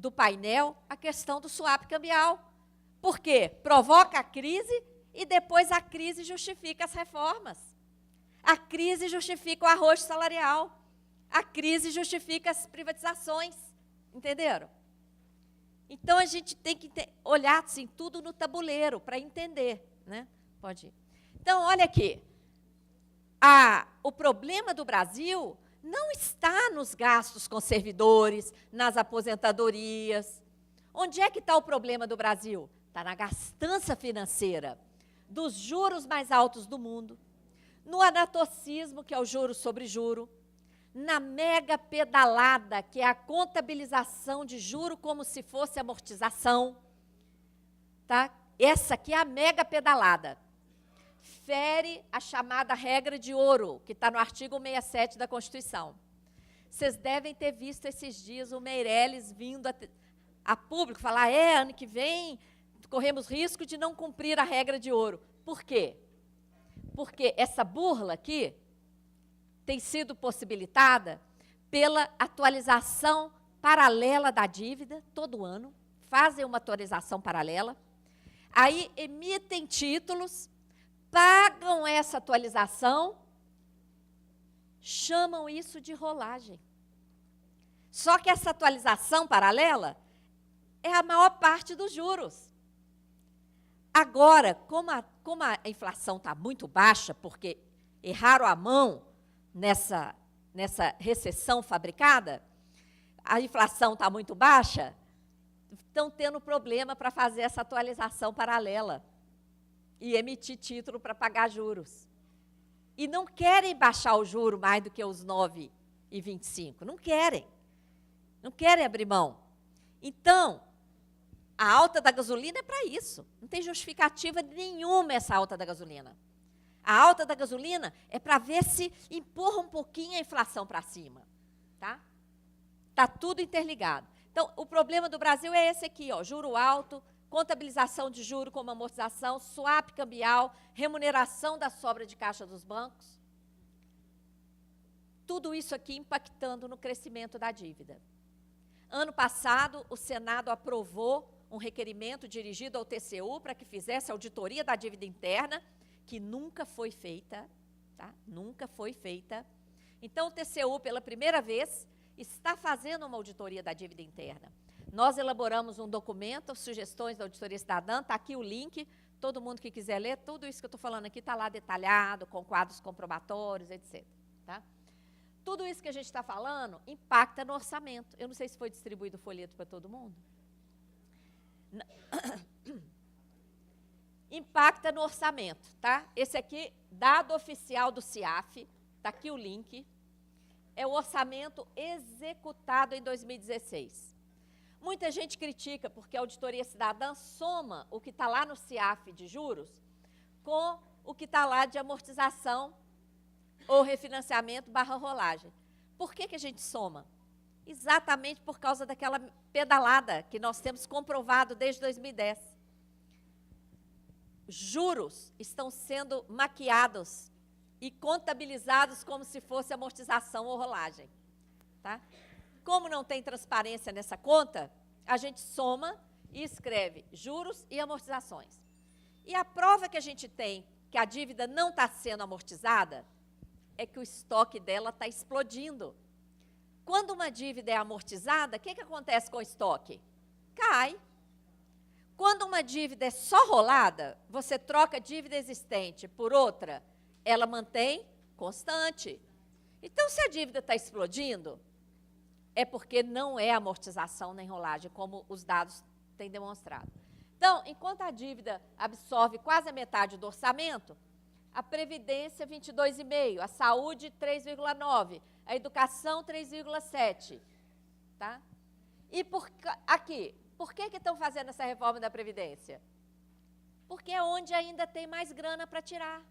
do painel a questão do swap cambial. Por quê? Provoca a crise e depois a crise justifica as reformas. A crise justifica o arrojo salarial. A crise justifica as privatizações. Entenderam? Então, a gente tem que olhar assim, tudo no tabuleiro para entender. Né? Pode ir. Então, olha aqui. O problema do Brasil não está nos gastos com servidores, nas aposentadorias. Onde é que está o problema do Brasil? Está na gastança financeira, dos juros mais altos do mundo, no anatocismo, que é o juro sobre juro, na mega pedalada, que é a contabilização de juro como se fosse amortização. Tá? Essa aqui é a mega pedalada. Fere a chamada regra de ouro, que está no artigo 67 da Constituição. Vocês devem ter visto esses dias o Meirelles vindo a público falar, ano que vem corremos risco de não cumprir a regra de ouro. Por quê? Porque essa burla aqui tem sido possibilitada pela atualização paralela da dívida, todo ano, fazem uma atualização paralela, aí emitem títulos, pagam essa atualização, chamam isso de rolagem. Só que essa atualização paralela é a maior parte dos juros. Agora, como a inflação está muito baixa, porque erraram a mão nessa recessão fabricada, a inflação está muito baixa, estão tendo problema para fazer essa atualização paralela e emitir título para pagar juros. E não querem baixar o juro mais do que os 9,25. Não querem. Não querem abrir mão. Então, a alta da gasolina é para isso. Não tem justificativa nenhuma essa alta da gasolina. A alta da gasolina é para ver se empurra um pouquinho a inflação para cima. Tá? Tá tudo interligado. Então, o problema do Brasil é esse aqui, ó, juro alto, contabilização de juro como amortização, swap cambial, remuneração da sobra de caixa dos bancos. Tudo isso aqui impactando no crescimento da dívida. Ano passado, o Senado aprovou um requerimento dirigido ao TCU para que fizesse auditoria da dívida interna, que nunca foi feita, tá? Nunca foi feita. Então, o TCU, pela primeira vez, está fazendo uma auditoria da dívida interna. Nós elaboramos um documento, sugestões da Auditoria Cidadã, está aqui o link, todo mundo que quiser ler, tudo isso que eu estou falando aqui está lá detalhado, com quadros comprobatórios, etc. Tá? Tudo isso que a gente está falando impacta no orçamento. Eu não sei se foi distribuído o folheto para todo mundo. Impacta no orçamento, tá? Esse aqui, dado oficial do CIAF, está aqui o link, é o orçamento executado em 2016. Muita gente critica porque a Auditoria Cidadã soma o que está lá no CIAF de juros com o que está lá de amortização ou refinanciamento / rolagem. Por que a gente soma? Exatamente por causa daquela pedalada que nós temos comprovado desde 2010. Juros estão sendo maquiados e contabilizados como se fosse amortização ou rolagem. Tá? Como não tem transparência nessa conta, a gente soma e escreve juros e amortizações. E a prova que a gente tem que a dívida não está sendo amortizada é que o estoque dela está explodindo. Quando uma dívida é amortizada, o que acontece com o estoque? Cai. Quando uma dívida é só rolada, você troca a dívida existente por outra, ela mantém constante. Então, se a dívida está explodindo, é porque não é amortização nem rolagem, como os dados têm demonstrado. Então, enquanto a dívida absorve quase a metade do orçamento, a Previdência 22,5%, a Saúde 3,9%, a Educação 3,7%. Tá? E aqui, por que estão fazendo essa reforma da Previdência? Porque é onde ainda tem mais grana para tirar.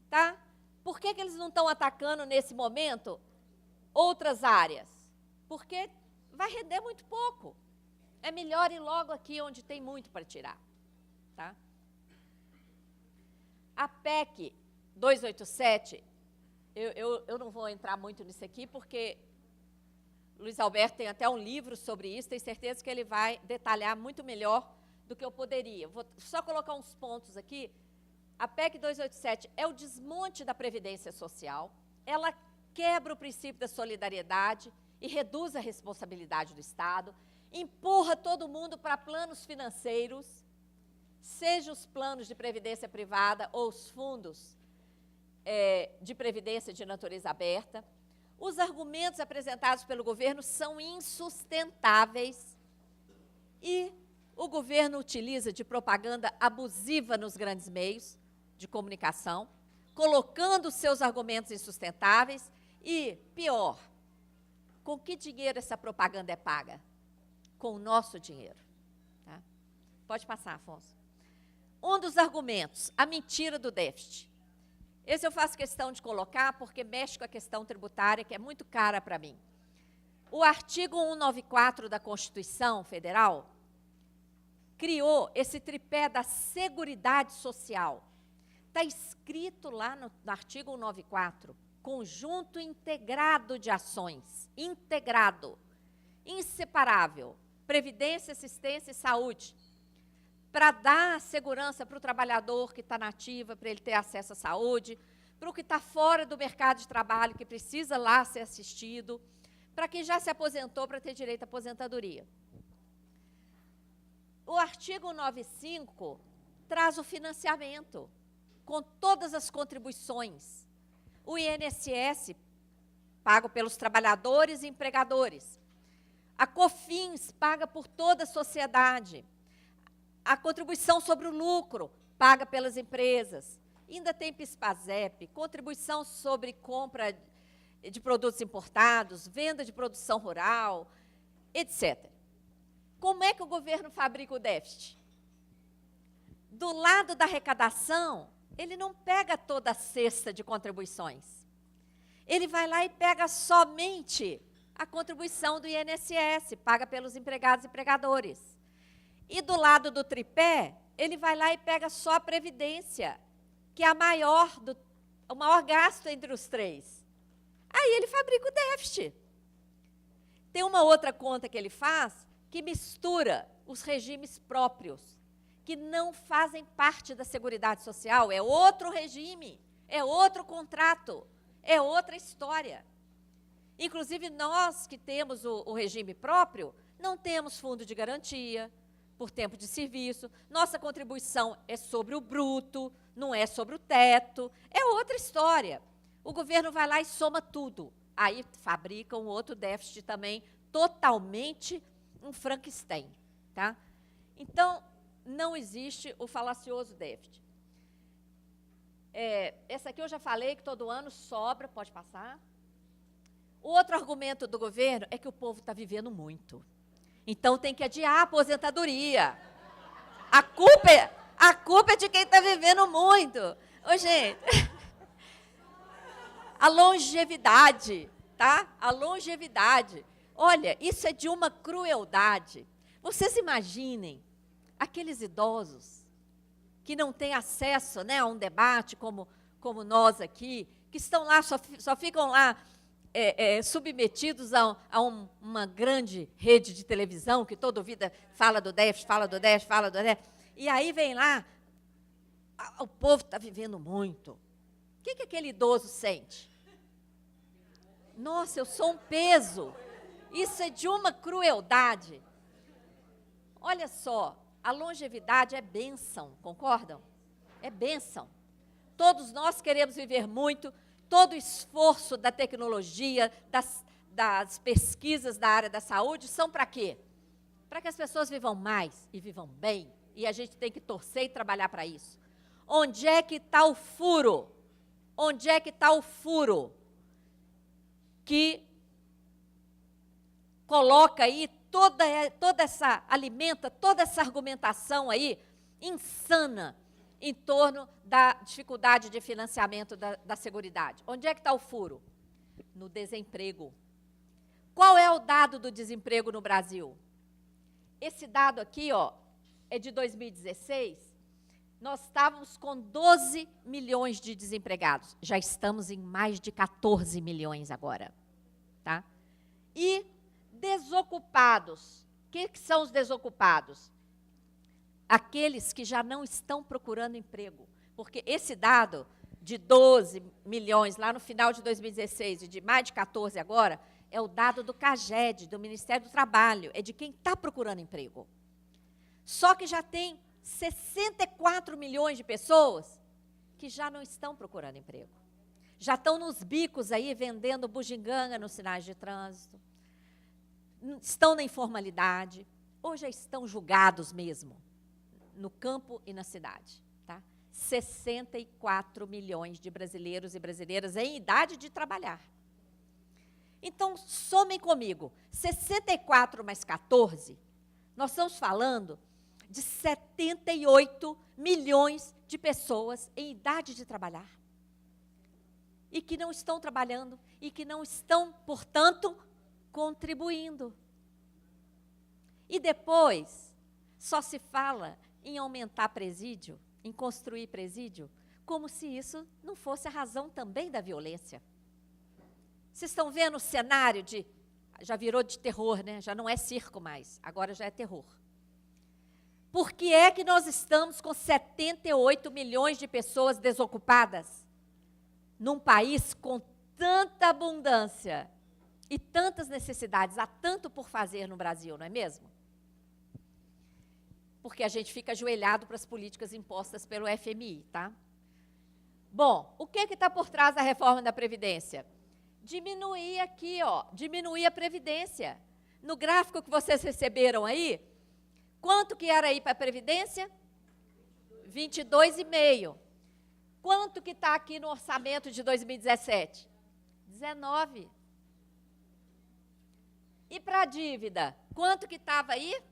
Tá? Por que eles não estão atacando nesse momento outras áreas? Porque vai render muito pouco. É melhor ir logo aqui onde tem muito para tirar. Tá? A PEC 287, eu não vou entrar muito nisso aqui, porque Luiz Alberto tem até um livro sobre isso, tenho certeza que ele vai detalhar muito melhor do que eu poderia. Vou só colocar uns pontos aqui. A PEC 287 é o desmonte da Previdência Social, ela quebra o princípio da solidariedade e reduz a responsabilidade do Estado, empurra todo mundo para planos financeiros, seja os planos de previdência privada ou os fundos de previdência de natureza aberta. Os argumentos apresentados pelo governo são insustentáveis e o governo utiliza de propaganda abusiva nos grandes meios de comunicação, colocando seus argumentos insustentáveis e, pior, com que dinheiro essa propaganda é paga? Com o nosso dinheiro. Tá? Pode passar, Afonso. Um dos argumentos, a mentira do déficit. Esse eu faço questão de colocar porque mexe com a questão tributária, que é muito cara para mim. O artigo 194 da Constituição Federal criou esse tripé da Seguridade Social. Está escrito lá no artigo 194, conjunto integrado de ações, integrado, inseparável, previdência, assistência e saúde, para dar segurança para o trabalhador que está na ativa, para ele ter acesso à saúde, para o que está fora do mercado de trabalho, que precisa lá ser assistido, para quem já se aposentou, para ter direito à aposentadoria. O artigo 195 traz o financiamento, com todas as contribuições. O INSS, pago pelos trabalhadores e empregadores. A COFINS, paga por toda a sociedade. A contribuição sobre o lucro, paga pelas empresas. Ainda tem PIS/PASEP, contribuição sobre compra de produtos importados, venda de produção rural, etc. Como é que o governo fabrica o déficit? Do lado da arrecadação, ele não pega toda a cesta de contribuições. Ele vai lá e pega somente a contribuição do INSS, paga pelos empregados e empregadores. E do lado do tripé, ele vai lá e pega só a Previdência, que é o maior gasto entre os três. Aí ele fabrica o déficit. Tem uma outra conta que ele faz, que mistura os regimes próprios, que não fazem parte da Seguridade Social, é outro regime, é outro contrato, é outra história. Inclusive, nós que temos o regime próprio, não temos fundo de garantia por tempo de serviço, nossa contribuição é sobre o bruto, não é sobre o teto, é outra história. O governo vai lá e soma tudo, aí fabrica um outro déficit também, totalmente um Frankenstein. Tá? Então, não existe o falacioso déficit. Essa aqui eu já falei que todo ano sobra, pode passar. O outro argumento do governo é que o povo está vivendo muito. Então, tem que adiar a aposentadoria. A culpa é de quem está vivendo muito. Ô, gente, a longevidade, tá? A longevidade. Olha, isso é de uma crueldade. Vocês imaginem aqueles idosos que não têm acesso, né, a um debate como nós aqui, que estão lá, só ficam lá submetidos a uma grande rede de televisão, que toda vida fala do déficit, fala do déficit, fala do déficit. E aí vem lá, o povo está vivendo muito. O que aquele idoso sente? Nossa, eu sou um peso. Isso é de uma crueldade. Olha só, a longevidade é bênção, concordam? É bênção. Todos nós queremos viver muito, todo o esforço da tecnologia, das pesquisas da área da saúde são para quê? Para que as pessoas vivam mais e vivam bem, e a gente tem que torcer e trabalhar para isso. Onde é que está o furo? Onde é que está o furo que coloca aí toda essa argumentação aí insana em torno da dificuldade de financiamento da Seguridade? Onde é que está o furo? No desemprego. Qual é o dado do desemprego no Brasil? Esse dado aqui, ó, é de 2016. Nós estávamos com 12 milhões de desempregados. Já estamos em mais de 14 milhões agora. Tá? E Desocupados. O que são os desocupados? Aqueles que já não estão procurando emprego. Porque esse dado de 12 milhões lá no final de 2016 e de mais de 14 agora, é o dado do CAGED, do Ministério do Trabalho, é de quem está procurando emprego. Só que já tem 64 milhões de pessoas que já não estão procurando emprego. Já estão nos bicos aí vendendo bugiganga nos sinais de trânsito, estão na informalidade, ou já estão julgados mesmo, no campo e na cidade. Tá? 64 milhões de brasileiros e brasileiras em idade de trabalhar. Então, somem comigo, 64 mais 14, nós estamos falando de 78 milhões de pessoas em idade de trabalhar. E que não estão trabalhando, e que não estão, portanto, contribuindo. E depois, só se fala em aumentar presídio, em construir presídio, como se isso não fosse a razão também da violência. Vocês estão vendo o cenário de... Já virou de terror, né? Já não é circo mais, agora já é terror. Por que é que nós estamos com 78 milhões de pessoas desocupadas? Num país com tanta abundância e tantas necessidades, há tanto por fazer no Brasil, não é mesmo? Porque a gente fica ajoelhado para as políticas impostas pelo FMI, tá? Bom, o que está por trás da reforma da Previdência? Diminuir aqui, ó, diminuir a Previdência. No gráfico que vocês receberam aí, quanto que era aí para a Previdência? 22,5. Quanto que está aqui no orçamento de 2017? 19. E para a dívida, quanto que estava aí?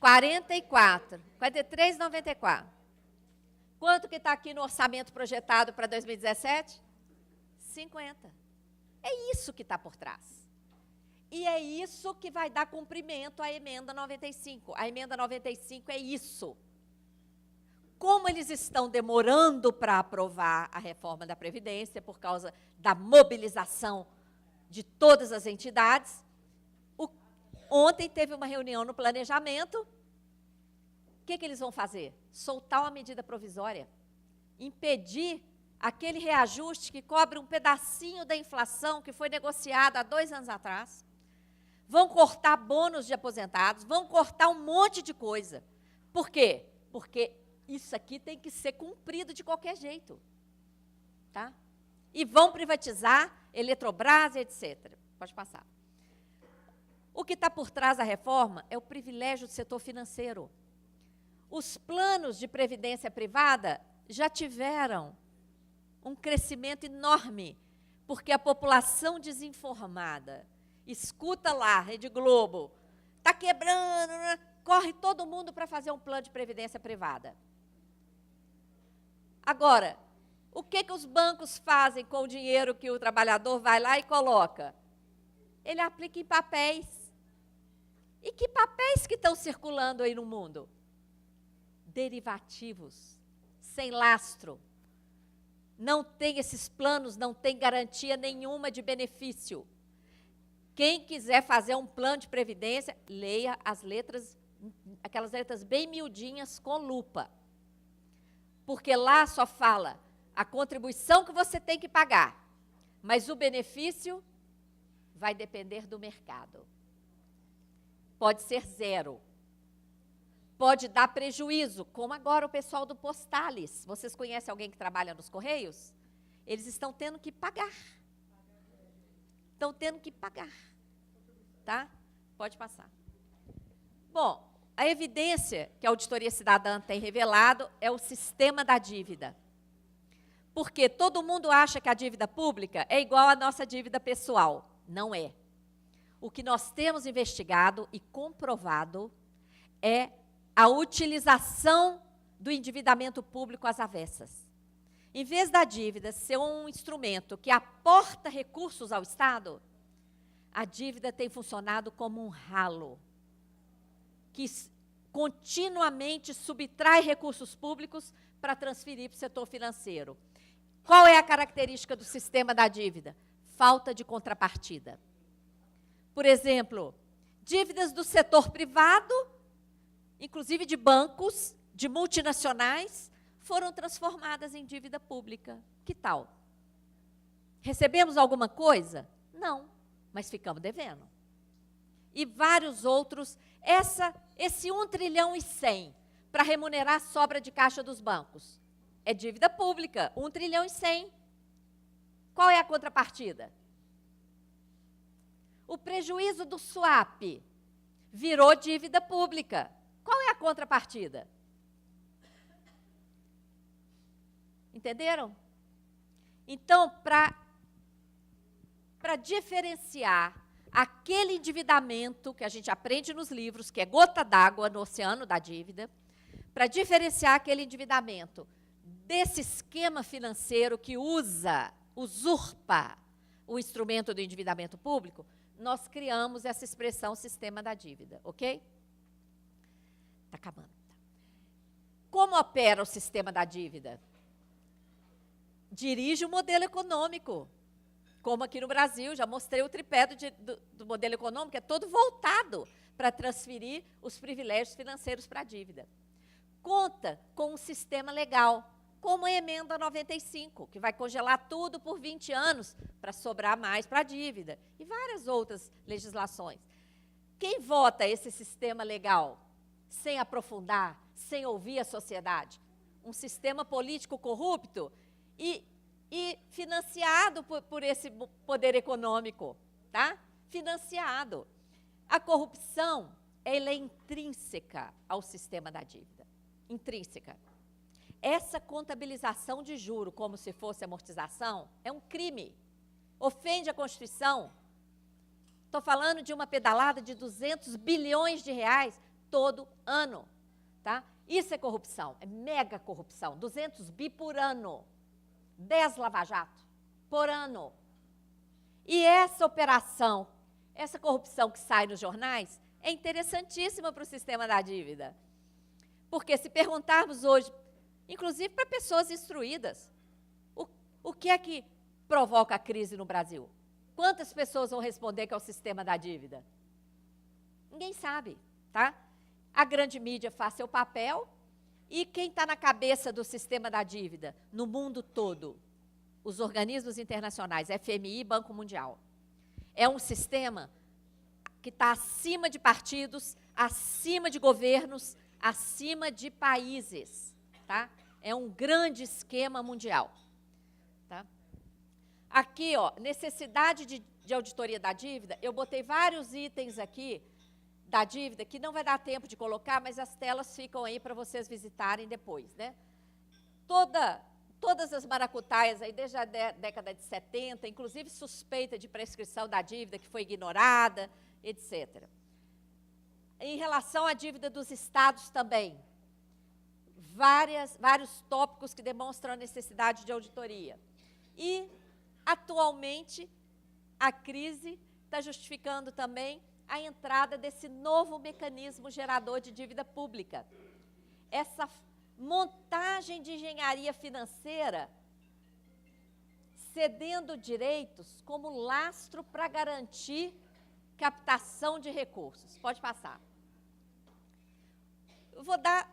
44. 43,94. Quanto que está aqui no orçamento projetado para 2017? 50. É isso que está por trás. E é isso que vai dar cumprimento à emenda 95. A emenda 95 é isso. Como eles estão demorando para aprovar a reforma da Previdência, por causa da mobilização de todas as entidades, ontem teve uma reunião no planejamento. O que eles vão fazer? Soltar uma medida provisória, impedir aquele reajuste que cobre um pedacinho da inflação que foi negociada há 2 anos atrás. Vão cortar bônus de aposentados, vão cortar um monte de coisa. Por quê? Porque isso aqui tem que ser cumprido de qualquer jeito. Tá? E vão privatizar Eletrobras, etc. Pode passar. O que está por trás da reforma é o privilégio do setor financeiro. Os planos de previdência privada já tiveram um crescimento enorme, porque a população desinformada escuta lá, Rede Globo, está quebrando, né? Corre todo mundo para fazer um plano de previdência privada. Agora, o que os bancos fazem com o dinheiro que o trabalhador vai lá e coloca? Ele aplica em papéis. E que papéis que estão circulando aí no mundo? Derivativos, sem lastro. Não tem esses planos, não tem garantia nenhuma de benefício. Quem quiser fazer um plano de previdência, leia as letras, aquelas letras bem miudinhas com lupa. Porque lá só fala a contribuição que você tem que pagar, mas o benefício vai depender do mercado. Pode ser 0. Pode dar prejuízo, como agora o pessoal do Postales. Vocês conhecem alguém que trabalha nos Correios? Eles estão tendo que pagar. Estão tendo que pagar. Tá? Pode passar. Bom, a evidência que a Auditoria Cidadã tem revelado é o sistema da dívida. Porque todo mundo acha que a dívida pública é igual à nossa dívida pessoal. Não é. O que nós temos investigado e comprovado é a utilização do endividamento público às avessas. Em vez da dívida ser um instrumento que aporta recursos ao Estado, a dívida tem funcionado como um ralo, que continuamente subtrai recursos públicos para transferir para o setor financeiro. Qual é a característica do sistema da dívida? Falta de contrapartida. Por exemplo, dívidas do setor privado, inclusive de bancos, de multinacionais, foram transformadas em dívida pública. Que tal? Recebemos alguma coisa? Não, mas ficamos devendo. E vários outros, esse 1 trilhão e 100 para remunerar a sobra de caixa dos bancos. É dívida pública, 1 trilhão e 100. Qual é a contrapartida? O prejuízo do swap virou dívida pública. Qual é a contrapartida? Entenderam? Então, para diferenciar aquele endividamento que a gente aprende nos livros, que é gota d'água no oceano da dívida, para diferenciar aquele endividamento desse esquema financeiro que usurpa o instrumento do endividamento público, nós criamos essa expressão sistema da dívida, ok? Está acabando. Como opera o sistema da dívida? Dirige o modelo econômico. Como aqui no Brasil, já mostrei o tripé do modelo econômico, é todo voltado para transferir os privilégios financeiros para a dívida. Conta com um sistema legal, como a emenda 95, que vai congelar tudo por 20 anos para sobrar mais para a dívida, e várias outras legislações. Quem vota esse sistema legal sem aprofundar, sem ouvir a sociedade? Um sistema político corrupto e financiado por esse poder econômico, tá? Financiado. A corrupção, ela é intrínseca ao sistema da dívida. Intrínseca. Essa contabilização de juro como se fosse amortização é um crime. Ofende a Constituição. Estou falando de uma pedalada de 200 bilhões de reais todo ano, tá? Isso é corrupção, é mega corrupção, 200 bi por ano. 10 lava-jato por ano. E essa operação, essa corrupção que sai nos jornais, é interessantíssima para o sistema da dívida. Porque se perguntarmos hoje, inclusive para pessoas instruídas, o que é que provoca a crise no Brasil? Quantas pessoas vão responder que é o sistema da dívida? Ninguém sabe, tá? A grande mídia faz seu papel. E quem está na cabeça do sistema da dívida no mundo todo? Os organismos internacionais, FMI, Banco Mundial. É um sistema que está acima de partidos, acima de governos, acima de países. Tá? É um grande esquema mundial. Tá? Aqui, ó, necessidade de auditoria da dívida, eu botei vários itens aqui da dívida, que não vai dar tempo de colocar, mas as telas ficam aí para vocês visitarem depois, né? Todas as maracutaias aí, desde a década de 70, inclusive suspeita de prescrição da dívida que foi ignorada, etc. Em relação à dívida dos estados também, vários tópicos que demonstram a necessidade de auditoria. E, atualmente, a crise está justificando também a entrada desse novo mecanismo gerador de dívida pública. Essa montagem de engenharia financeira cedendo direitos como lastro para garantir captação de recursos. Pode passar. Eu vou dar...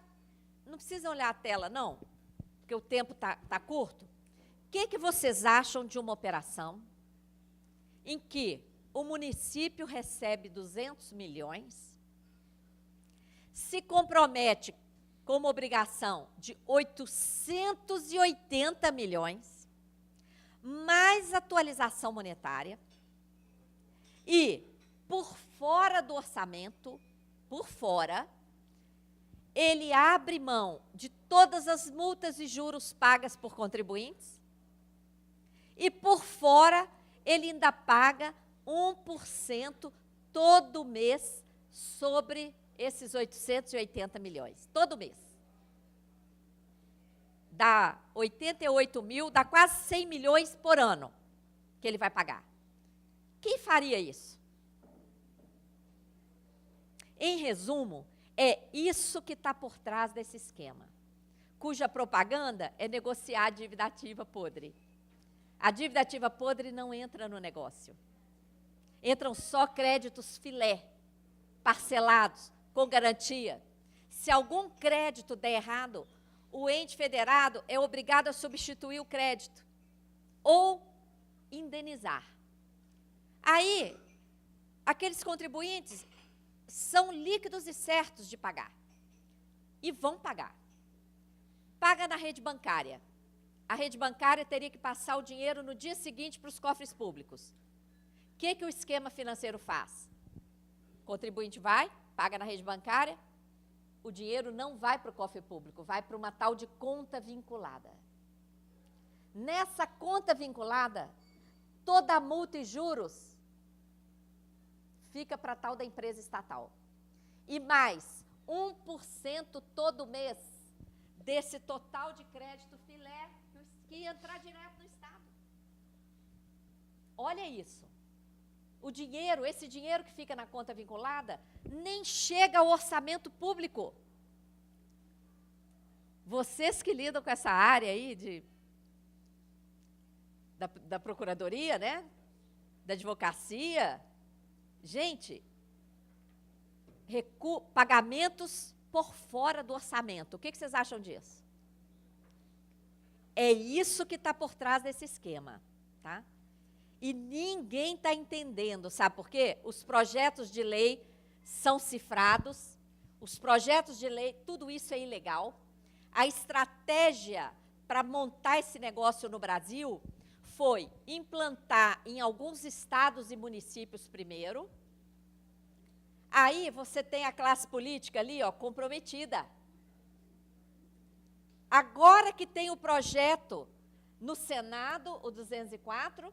Não precisa olhar a tela, não, porque o tempo tá curto. O que vocês acham de uma operação em que o município recebe 200 milhões, se compromete com uma obrigação de 880 milhões, mais atualização monetária, e, por fora do orçamento, por fora, ele abre mão de todas as multas e juros pagas por contribuintes, e, por fora, ele ainda paga 1% todo mês sobre esses 880 milhões. Todo mês. Dá 88 mil, dá quase 100 milhões por ano que ele vai pagar. Quem faria isso? Em resumo, é isso que está por trás desse esquema, cuja propaganda é negociar a dívida ativa podre. A dívida ativa podre não entra no negócio. Entram só créditos filé, parcelados, com garantia. Se algum crédito der errado, o ente federado é obrigado a substituir o crédito ou indenizar. Aí, aqueles contribuintes são líquidos e certos de pagar. E vão pagar. Paga na rede bancária. A rede bancária teria que passar o dinheiro no dia seguinte para os cofres públicos. O que o esquema financeiro faz? O contribuinte vai, paga na rede bancária, o dinheiro não vai para o cofre público, vai para uma tal de conta vinculada. Nessa conta vinculada, toda a multa e juros fica para a tal da empresa estatal. E mais 1% todo mês desse total de crédito filé que ia entrar direto no Estado. Olha isso. O dinheiro, esse dinheiro que fica na conta vinculada, nem chega ao orçamento público. Vocês que lidam com essa área aí da procuradoria, né? Da advocacia, gente, pagamentos por fora do orçamento. O que vocês acham disso? É isso que está por trás desse esquema, tá? E ninguém está entendendo, sabe por quê? Os projetos de lei são cifrados, os projetos de lei, tudo isso é ilegal. A estratégia para montar esse negócio no Brasil foi implantar em alguns estados e municípios primeiro. Aí você tem a classe política ali, ó, comprometida. Agora que tem o projeto no Senado, o 204,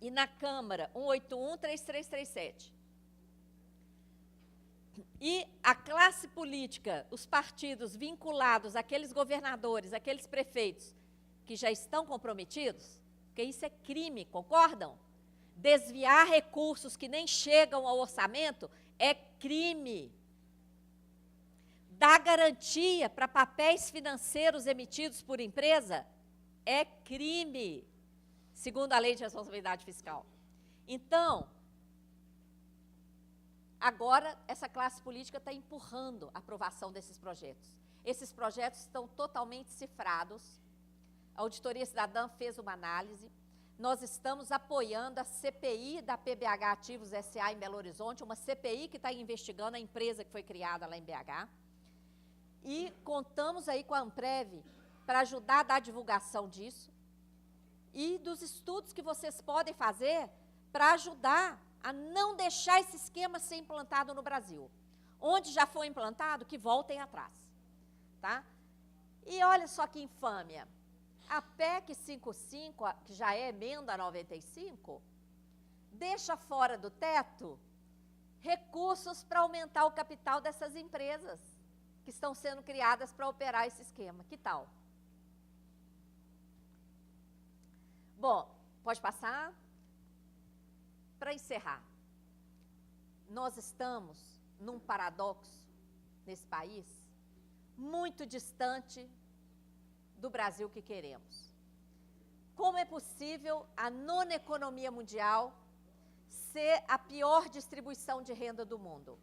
e na Câmara, 181, 3337. E a classe política, os partidos vinculados àqueles governadores, àqueles prefeitos que já estão comprometidos, porque isso é crime, concordam? Desviar recursos que nem chegam ao orçamento é crime. Dar garantia para papéis financeiros emitidos por empresa é crime, segundo a Lei de Responsabilidade Fiscal. Então, agora essa classe política está empurrando a aprovação desses projetos. Esses projetos estão totalmente cifrados. A Auditoria Cidadã fez uma análise. Nós estamos apoiando a CPI da PBH Ativos S.A. em Belo Horizonte, uma CPI que está investigando a empresa que foi criada lá em BH. E contamos aí com a Amprev para ajudar a dar divulgação disso e dos estudos que vocês podem fazer para ajudar a não deixar esse esquema ser implantado no Brasil. Onde já foi implantado, que voltem atrás. Tá? E olha só que infâmia. A PEC 55, que já é emenda 95, deixa fora do teto recursos para aumentar o capital dessas empresas que estão sendo criadas para operar esse esquema. Que tal? Bom, pode passar? Para encerrar, nós estamos num paradoxo nesse país muito distante do Brasil que queremos. Como é possível a nona economia mundial ser a pior distribuição de renda do mundo?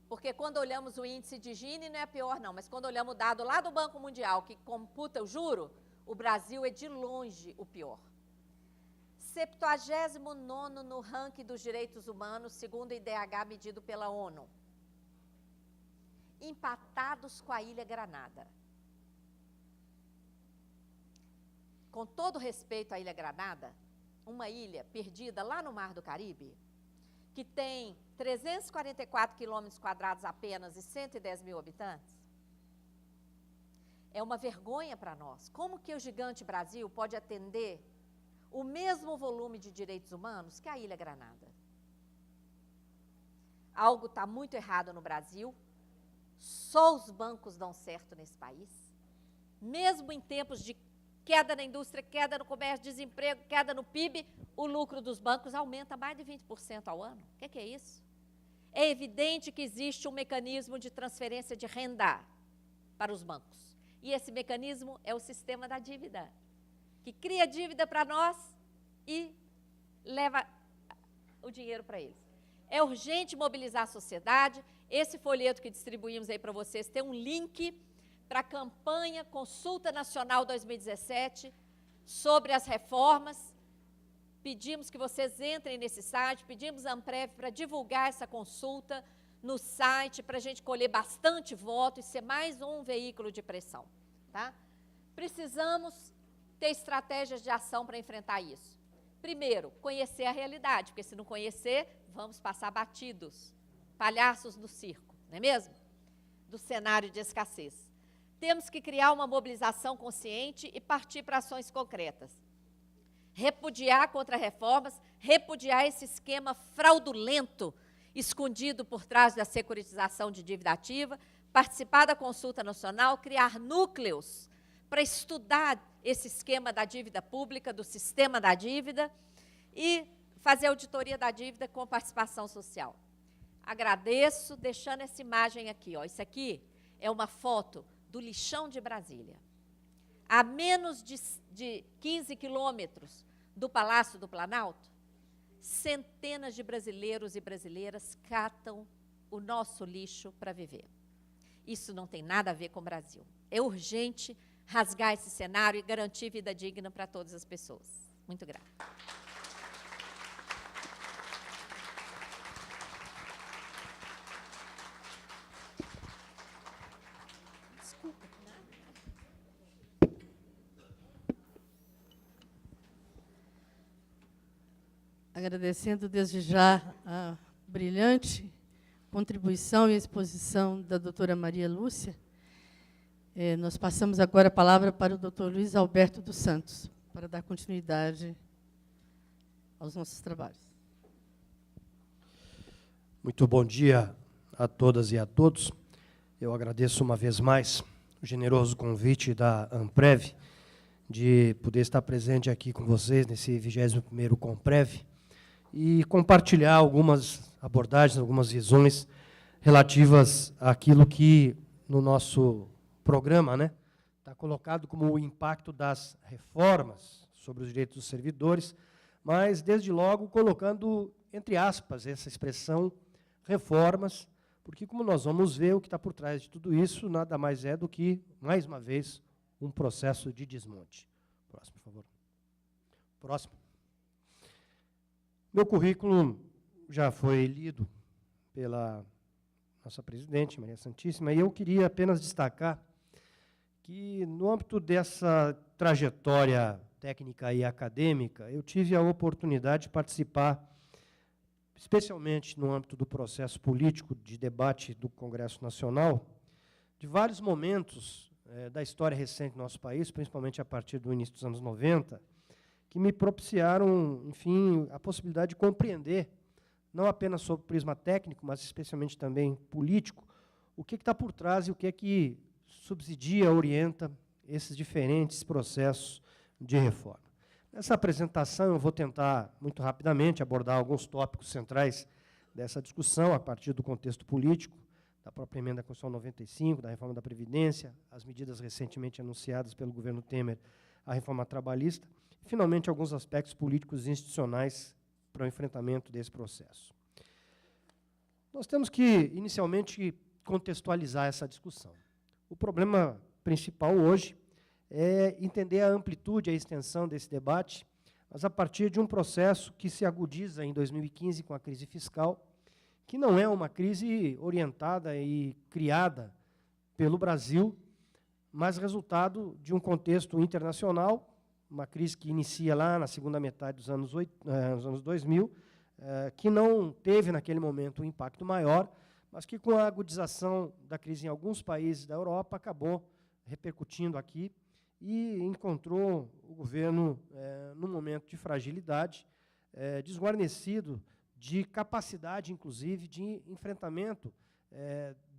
Porque quando olhamos o índice de Gini, não é pior não, mas quando olhamos o dado lá do Banco Mundial, que computa o juro, o Brasil é de longe o pior. 79º no ranking dos direitos humanos, segundo o IDH medido pela ONU. Empatados com a Ilha Granada. Com todo respeito à Ilha Granada, uma ilha perdida lá no Mar do Caribe, que tem 344 quilômetros quadrados apenas e 110 mil habitantes, é uma vergonha para nós. Como que o gigante Brasil pode atender o mesmo volume de direitos humanos que a Ilha Granada? Algo está muito errado no Brasil, só os bancos dão certo nesse país, mesmo em tempos de queda na indústria, queda no comércio, desemprego, queda no PIB, o lucro dos bancos aumenta mais de 20% ao ano. O que é isso? É evidente que existe um mecanismo de transferência de renda para os bancos. E esse mecanismo é o sistema da dívida, que cria dívida para nós e leva o dinheiro para eles. É urgente mobilizar a sociedade. Esse folheto que distribuímos aí para vocês tem um link para a campanha Consulta Nacional 2017 sobre as reformas. Pedimos que vocês entrem nesse site, pedimos à Amprev para divulgar essa consulta no site, para a gente colher bastante voto e ser mais um veículo de pressão. Tá? Precisamos ter estratégias de ação para enfrentar isso. Primeiro, conhecer a realidade, porque se não conhecer, vamos passar batidos, palhaços no circo, não é mesmo? Do cenário de escassez. Temos que criar uma mobilização consciente e partir para ações concretas. Repudiar contra-reformas, repudiar esse esquema fraudulento escondido por trás da securitização de dívida ativa, participar da consulta nacional, criar núcleos para estudar esse esquema da dívida pública, do sistema da dívida e fazer auditoria da dívida com participação social. Agradeço, deixando essa imagem aqui. Ó. Isso aqui é uma foto do lixão de Brasília. A menos de 15 quilômetros do Palácio do Planalto, centenas de brasileiros e brasileiras catam o nosso lixo para viver. Isso não tem nada a ver com o Brasil. É urgente rasgar esse cenário e garantir vida digna para todas as pessoas. Muito grata. Desculpa. Agradecendo desde já a brilhante contribuição e exposição da doutora Maria Lúcia, nós passamos agora a palavra para o doutor Luiz Alberto dos Santos, para dar continuidade aos nossos trabalhos. Muito bom dia a todas e a todos. Eu agradeço uma vez mais o generoso convite da Amprev de poder estar presente aqui com vocês nesse 21º Comprev e compartilhar algumas abordagens, algumas visões relativas àquilo que no nosso programa, né, está colocado como o impacto das reformas sobre os direitos dos servidores, mas, desde logo, colocando, entre aspas, essa expressão reformas, porque, como nós vamos ver, o que está por trás de tudo isso nada mais é do que, mais uma vez, um processo de desmonte. Próximo, por favor. Próximo. Meu currículo já foi lido pela nossa presidente, Maria Santíssima, e eu queria apenas destacar que, no âmbito dessa trajetória técnica e acadêmica, eu tive a oportunidade de participar, especialmente no âmbito do processo político de debate do Congresso Nacional, de vários momentos da história recente do nosso país, principalmente a partir do início dos anos 90, que me propiciaram, enfim, a possibilidade de compreender, não apenas sob o prisma técnico, mas especialmente também político, o que está por trás e o que é que subsidia, orienta esses diferentes processos de reforma. Nessa apresentação, eu vou tentar, muito rapidamente, abordar alguns tópicos centrais dessa discussão, a partir do contexto político, da própria emenda à Constituição 95, da reforma da Previdência, as medidas recentemente anunciadas pelo governo Temer, a reforma trabalhista, e, finalmente, alguns aspectos políticos e institucionais para o enfrentamento desse processo. Nós temos que, inicialmente, contextualizar essa discussão. O problema principal hoje é entender a amplitude e a extensão desse debate, mas a partir de um processo que se agudiza em 2015 com a crise fiscal, que não é uma crise orientada e criada pelo Brasil, mas resultado de um contexto internacional, uma crise que inicia lá na segunda metade dos anos 2000, que não teve naquele momento um impacto maior, mas que, com a agudização da crise em alguns países da Europa, acabou repercutindo aqui e encontrou o governo num momento de fragilidade, desguarnecido de capacidade, inclusive, de enfrentamento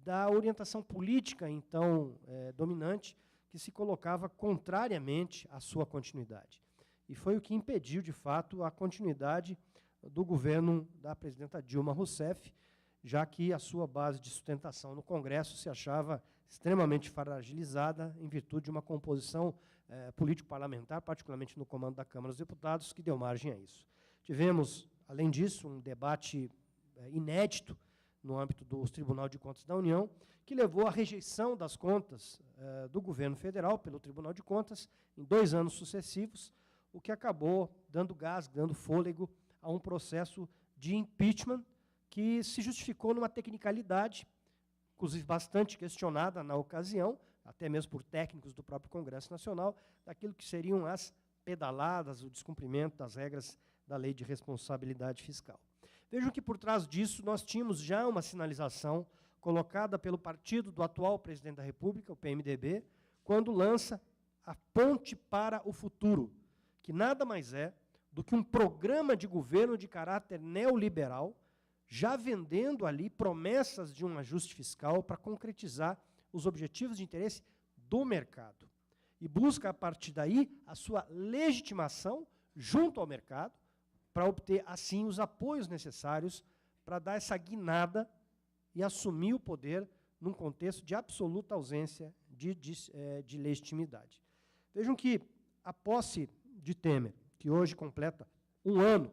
da orientação política, então, dominante, que se colocava contrariamente à sua continuidade. E foi o que impediu, de fato, a continuidade do governo da presidenta Dilma Rousseff, já que a sua base de sustentação no Congresso se achava extremamente fragilizada em virtude de uma composição político-parlamentar, particularmente no comando da Câmara dos Deputados, que deu margem a isso. Tivemos além disso, um debate inédito no âmbito do Tribunal de Contas da União, que levou à rejeição das contas do governo federal pelo Tribunal de Contas em 2 anos sucessivos, o que acabou dando gás, dando fôlego a um processo de impeachment que se justificou numa tecnicalidade, inclusive bastante questionada na ocasião, até mesmo por técnicos do próprio Congresso Nacional, daquilo que seriam as pedaladas, o descumprimento das regras da Lei de Responsabilidade Fiscal. Vejam que, por trás disso, nós tínhamos já uma sinalização colocada pelo partido do atual presidente da República, o PMDB, quando lança a Ponte para o Futuro, que nada mais é do que um programa de governo de caráter neoliberal, já vendendo ali promessas de um ajuste fiscal para concretizar os objetivos de interesse do mercado. E busca, a partir daí, a sua legitimação junto ao mercado, para obter, assim, os apoios necessários para dar essa guinada e assumir o poder num contexto de absoluta ausência de legitimidade. Vejam que a posse de Temer, que hoje completa 1 ano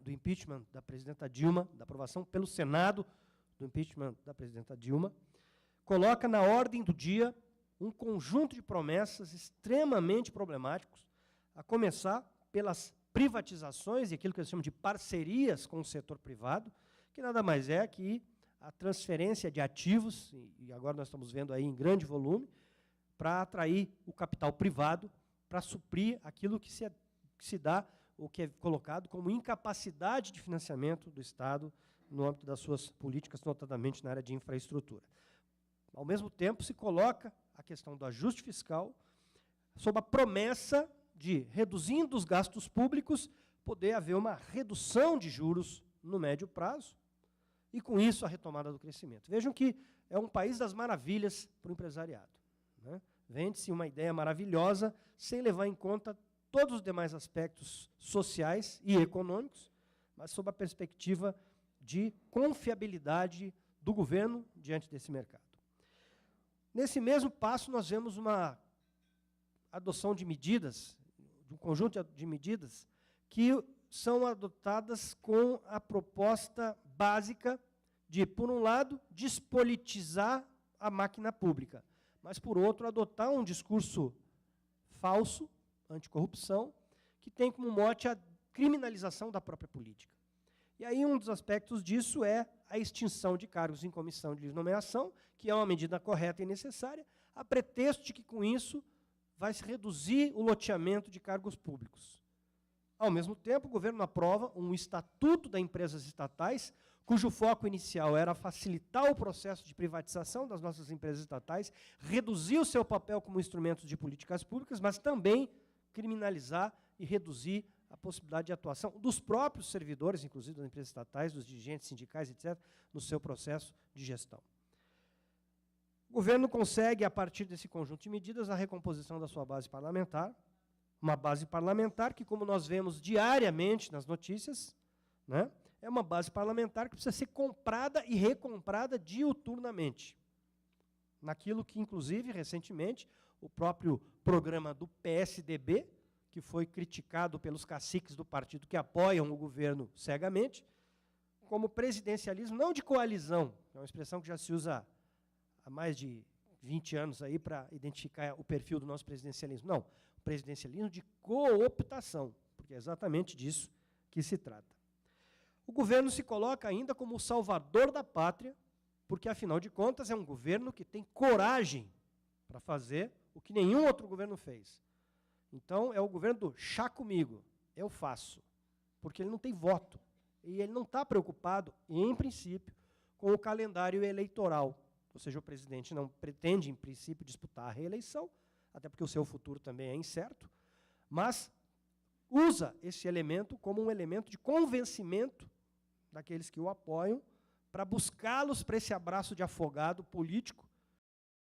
do impeachment da presidenta Dilma, da aprovação pelo Senado do impeachment da presidenta Dilma, coloca na ordem do dia um conjunto de promessas extremamente problemáticos, a começar pelas privatizações e aquilo que eles chamam de parcerias com o setor privado, que nada mais é que a transferência de ativos, e agora nós estamos vendo aí em grande volume, para atrair o capital privado, para suprir aquilo que se dá, o que é colocado como incapacidade de financiamento do Estado no âmbito das suas políticas, notadamente na área de infraestrutura. Ao mesmo tempo, se coloca a questão do ajuste fiscal sob a promessa de, reduzindo os gastos públicos, poder haver uma redução de juros no médio prazo e, com isso, a retomada do crescimento. Vejam que é um país das maravilhas para o empresariado, né? Vende-se uma ideia maravilhosa sem levar em conta todos os demais aspectos sociais e econômicos, mas sob a perspectiva de confiabilidade do governo diante desse mercado. Nesse mesmo passo, nós vemos uma adoção de medidas, de um conjunto de medidas, que são adotadas com a proposta básica de, por um lado, despolitizar a máquina pública, mas, por outro, adotar um discurso falso, anticorrupção, que tem como mote a criminalização da própria política. E aí um dos aspectos disso é a extinção de cargos em comissão de livre nomeação, que é uma medida correta e necessária, a pretexto de que, com isso, vai se reduzir o loteamento de cargos públicos. Ao mesmo tempo, o governo aprova um estatuto das empresas estatais, cujo foco inicial era facilitar o processo de privatização das nossas empresas estatais, reduzir o seu papel como instrumento de políticas públicas, mas também criminalizar e reduzir a possibilidade de atuação dos próprios servidores, inclusive das empresas estatais, dos dirigentes sindicais, etc., no seu processo de gestão. O governo consegue, a partir desse conjunto de medidas, a recomposição da sua base parlamentar, uma base parlamentar que, como nós vemos diariamente nas notícias, né, é uma base parlamentar que precisa ser comprada e recomprada diuturnamente. Naquilo que, inclusive, recentemente, o próprio programa do PSDB, que foi criticado pelos caciques do partido que apoiam o governo cegamente, como presidencialismo, não de coalizão, é uma expressão que já se usa há mais de 20 anos aí para identificar o perfil do nosso presidencialismo. Não, presidencialismo de cooptação, porque é exatamente disso que se trata. O governo se coloca ainda como o salvador da pátria, porque, afinal de contas, é um governo que tem coragem para fazer o que nenhum outro governo fez. Então, é o governo do chá comigo, eu faço, porque ele não tem voto. E ele não está preocupado, em princípio, com o calendário eleitoral. Ou seja, o presidente não pretende, em princípio, disputar a reeleição, até porque o seu futuro também é incerto, mas usa esse elemento como um elemento de convencimento daqueles que o apoiam, para buscá-los para esse abraço de afogado político